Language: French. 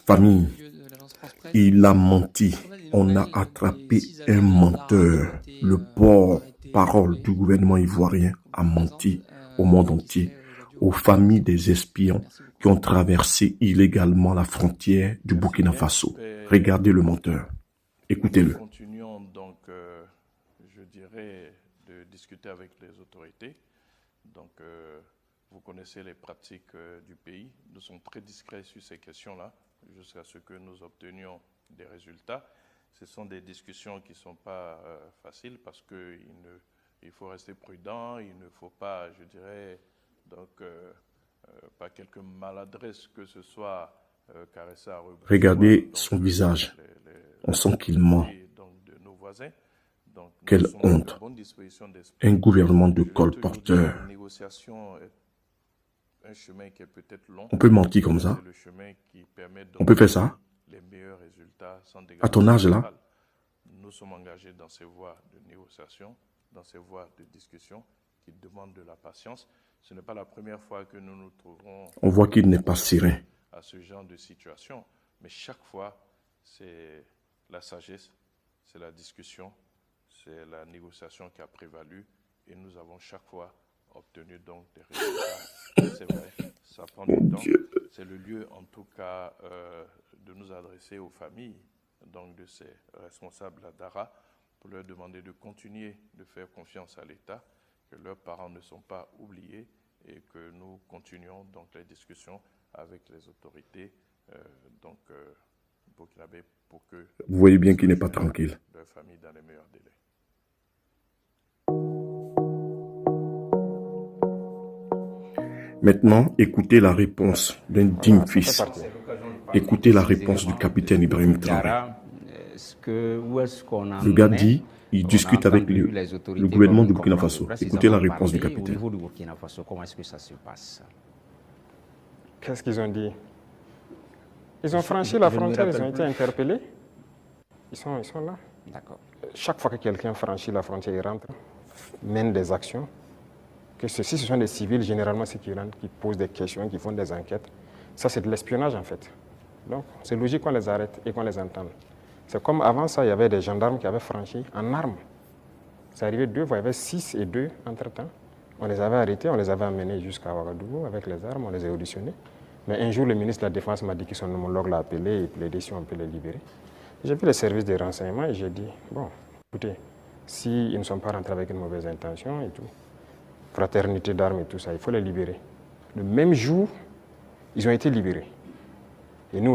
Famille, il a menti. On a attrapé un menteur. Le porte-parole du gouvernement ivoirien a menti au monde entier, aux familles des espions qui ont traversé illégalement la frontière du Burkina Faso. Regardez le menteur. Écoutez-le. Nous continuons donc, je dirais, de discuter avec les autorités. Donc, vous connaissez les pratiques du pays. Nous sommes très discrets sur ces questions-là, jusqu'à ce que nous obtenions des résultats. Ce sont des discussions qui ne sont pas faciles parce qu'il faut rester prudent, il ne faut pas, je dirais, donc, pas quelque maladresse que ce soit caresser à rebond. Regardez son visage. On sent qu'il ment. Quelle honte. Un gouvernement de colporteurs. On peut mentir comme ça? On peut faire ça? À ton âge là? Nous sommes engagés dans ces voies de négociation, dans ces voies de discussion qui demandent de la patience. Ce n'est pas la première fois que nous nous trouverons. On voit qu'il n'est pas serein. À ce genre de situation, mais chaque fois, c'est la sagesse, c'est la discussion, c'est la négociation qui a prévalu et nous avons chaque fois obtenu donc des résultats. C'est vrai, ça prend du temps. C'est le lieu, en tout cas, de nous adresser aux familles donc de ces responsables à Dara pour leur demander de continuer de faire confiance à l'État, que leurs parents ne sont pas oubliés et que nous continuons donc les discussions avec les autorités burkinabé pour que vous voyez bien qu'il n'est pas tranquille. Leur famille dans les meilleurs délais. Maintenant, écoutez la réponse d'un digne fils. Écoutez la réponse du capitaine Ibrahim Traoré. Le gars dit, il discute avec le gouvernement du Burkina Faso. Écoutez la réponse du capitaine. Au niveau du Burkina Faso, comment est-ce que ça se passe? Qu'est-ce qu'ils ont dit? Ils ont franchi la frontière, ils ont été interpellés. Ils sont là. D'accord. Chaque fois que quelqu'un franchit la frontière, il rentre, mène des actions. Que si ce sont des civils, généralement, c'est qui rentrent, qui posent des questions, qui font des enquêtes. Ça, c'est de l'espionnage, en fait. Donc, c'est logique qu'on les arrête et qu'on les entende. C'est comme avant ça, il y avait des gendarmes qui avaient franchi en armes. C'est arrivé 2 fois, il y avait 6 et 2 entre-temps. On les avait arrêtés, on les avait amenés jusqu'à Ouagadougou avec les armes, on les a auditionnés. Mais un jour, le ministre de la Défense m'a dit que son homologue l'a appelé et plaidé si on peut les libérer. J'ai vu les services de renseignement et j'ai dit, bon, écoutez, s'ils ne sont pas rentrés avec une mauvaise intention et tout, fraternité d'armes et tout ça, il faut les libérer. Le même jour, ils ont été libérés. Et nous